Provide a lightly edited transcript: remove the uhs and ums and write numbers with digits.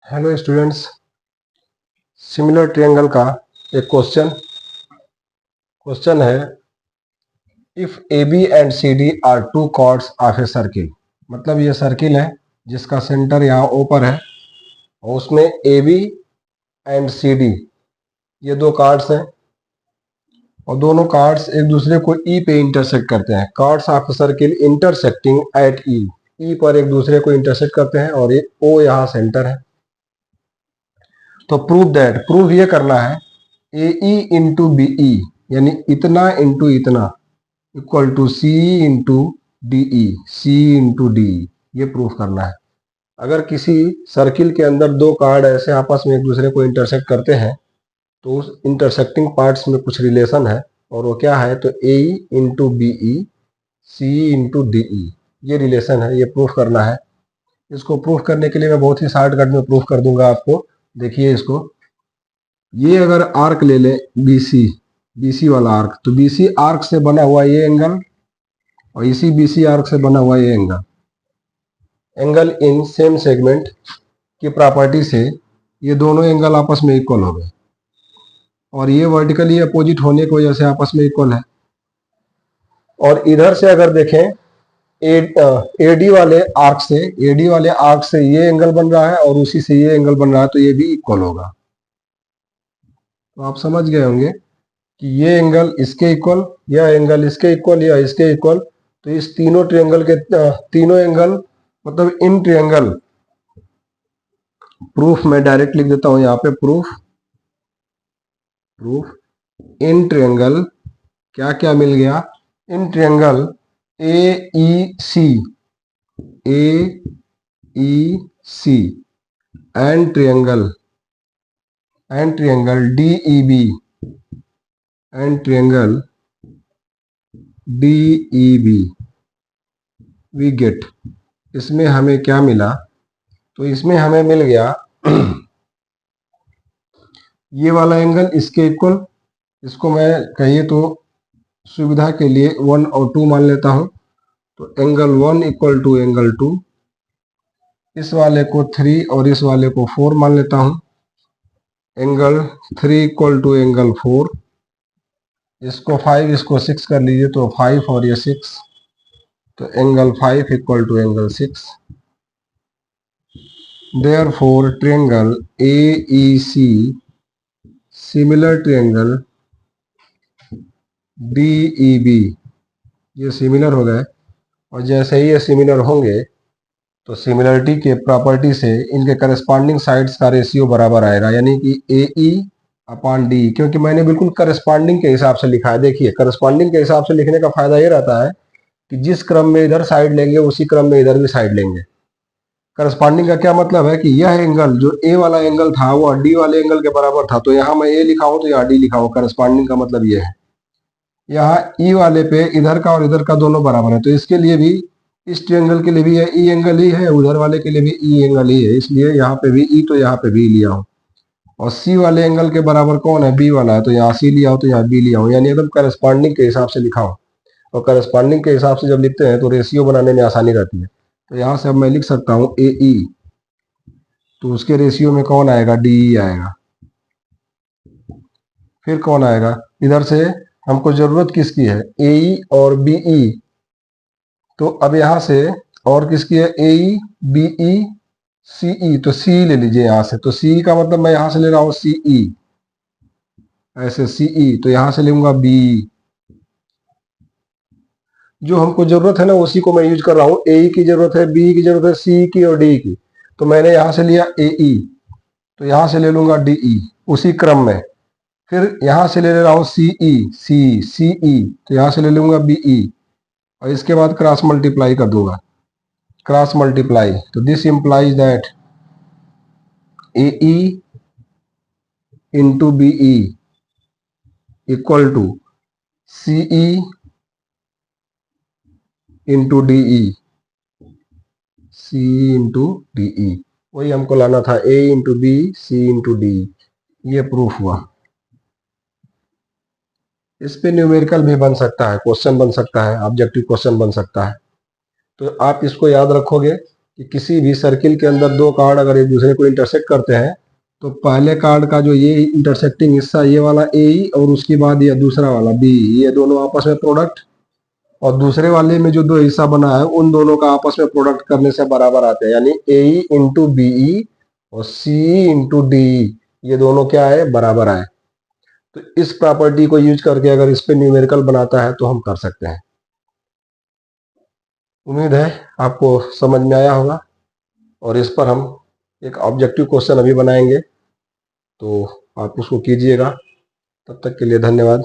Hello students, similar triangle का एक question है। If A B and C D are two chords of a circle. मतलब ये circle है जिसका सेंटर यहाँ ओ पर है और उसमें A B and C D ये दो कार्ड्स हैं और दोनों कार्ड्स एक दूसरे को ई पे इंटरसेक्ट करते हैं। Chords of circle intersecting at E पर एक दूसरे को इंटरसेक्ट करते हैं और ये ओ यहाँ सेंटर है। तो प्रूव ये करना है ए ई इंटू बी ई यानी इतना इंटू इतना equal to C into D E, C into D, ये प्रूफ करना है। अगर किसी सर्किल के अंदर दो कार्ड ऐसे आपस में एक दूसरे को इंटरसेक्ट करते हैं तो उस इंटरसेक्टिंग पार्ट्स में कुछ रिलेशन है और वो क्या है, तो ए इंटू बी ई, सी इंटू डी ई, ये रिलेशन है, ये प्रूफ करना है। इसको प्रूफ करने के लिए मैं बहुत ही शॉर्टकट में प्रूफ कर दूंगा आपको। देखिए इसको, ये अगर आर्क ले ले बीसी वाला आर्क, तो बीसी आर्क से बना हुआ ये एंगल और इसी बीसी आर्क से बना हुआ ये एंगल इन सेम सेगमेंट की प्रॉपर्टी से ये दोनों एंगल आपस में इक्वल हो गए और ये वर्टिकली अपोजिट होने की वजह से आपस में इक्वल है। और इधर से अगर देखें एडी वाले आर्क से ये एंगल बन रहा है और उसी से ये एंगल बन रहा है, तो ये भी इक्वल होगा। तो आप समझ गए होंगे कि ये एंगल इसके इक्वल, यह एंगल इसके इक्वल, या इसके इक्वल। तो इस तीनों ट्रायंगल के तीनों एंगल मतलब इन ट्रायंगल, प्रूफ मैं डायरेक्ट लिख देता हूं यहाँ पे, प्रूफ इन ट्रायंगल क्या क्या मिल गया, in triangle A E C and triangle D E B and triangle D E B we get. इसमें हमें क्या मिला, तो इसमें हमें मिल गया ये वाला एंगल इसके इक्वल, इसको मैं कहिए तो सुविधा के लिए 1 और 2 मान लेता हूं। तो एंगल 1 इक्वल टू एंगल 2, इस वाले को 3 और इस वाले को 4 मान लेता हूं। एंगल 3 इक्वल टू एंगल 4, इसको 5 इसको 6 कर लीजिए तो 5 और ये 6, तो angle 5 equal to angle 6। Therefore triangle AEC similar triangle DEB, ये सिमिलर हो गए और जैसे ही ये सिमिलर होंगे तो सिमिलरिटी के प्रॉपर्टी से इनके करस्पॉन्डिंग साइड्स का रेशियो बराबर आएगा, यानी कि AE अपॉन डी। क्योंकि मैंने बिल्कुल करस्पॉन्डिंग के हिसाब से लिखा है। देखिए, करस्पॉन्डिंग के हिसाब से लिखने का फायदा ये रहता है कि जिस क्रम में इधर साइड लेंगे उसी क्रम में इधर भी साइड लेंगे। करस्पॉन्डिंग का क्या मतलब है कि यह एंगल जो ए वाला एंगल था वो डी वाले एंगल के बराबर था, तो यहाँ मैं ए लिखा हूं तो यहाँ डी लिखा हूं। करस्पॉन्डिंग का मतलब ये है। यहाँ ई वाले पे इधर का और इधर का दोनों बराबर है, तो इसके लिए भी, इस ट्रायंगल के लिए भी ई एंगल ही है, उधर वाले के लिए भी ई एंगल ही है, इसलिए यहाँ पे भी ई तो यहाँ पे भी लिया हूँ। और सी वाले एंगल के बराबर कौन है, बी वाला है, तो यहाँ सी लिया हो तो यहाँ बी लिया हूँ, यानी एकदम करस्पॉन्डिंग के हिसाब से लिखा हूँ। और करस्पॉन्डिंग के हिसाब से जब लिखते हैं तो रेशियो बनाने में आसानी रहती है। तो यहाँ से अब मैं लिख सकता हूँ ए ई, तो उसके रेशियो में कौन आएगा, डी ई आएगा। फिर कौन आएगा, इधर से हमको जरूरत किसकी है, ए ई और बी ई, तो अब यहाँ से और किसकी है, ए ई बी ई सी ई, तो सी ले लीजिए यहाँ से। तो सी का मतलब मैं यहाँ से ले रहा हूँ सी ई, ऐसे सी ई, तो यहाँ से लूंगा बी। जो हमको जरूरत है ना उसी को मैं यूज कर रहा हूँ। ए की जरूरत है, बी की जरूरत है, सी की और डी की, तो मैंने यहाँ से लिया ए ई, तो यहाँ से ले लूंगा डी ई उसी क्रम में। फिर यहाँ से ले रहा हूँ सी ई, सी ई, तो यहाँ से ले लूंगा बी ई और इसके बाद क्रॉस मल्टीप्लाई कर दूंगा, क्रॉस मल्टीप्लाई। तो this implies that A E into B E equal to C E into D E, C into D E, वही हमको लाना था, A into B C into D. ये प्रूफ हुआ। इस पे न्यूमेरिकल भी बन सकता है, क्वेश्चन बन सकता है, ऑब्जेक्टिव क्वेश्चन बन सकता है। तो आप इसको याद रखोगे कि किसी भी सर्किल के अंदर दो कार्ड अगर एक दूसरे को इंटरसेक्ट करते हैं तो पहले कार्ड का जो ये इंटरसेक्टिंग हिस्सा ये वाला ए और उसके बाद ये दूसरा वाला बी, ये दोनों आपस में प्रोडक्ट, और दूसरे वाले में जो दो हिस्सा बना है उन दोनों का आपस में प्रोडक्ट करने से बराबर आते हैं, यानी ए इंटू बीई और सी इंटू डी, ये दोनों क्या है, बराबर आए। तो इस प्रॉपर्टी को यूज करके अगर इस पे न्यूमेरिकल बनाता है तो हम कर सकते हैं। उम्मीद है आपको समझ में आया होगा, और इस पर हम एक ऑब्जेक्टिव क्वेश्चन अभी बनाएंगे, तो आप उसको कीजिएगा। तब तक के लिए धन्यवाद।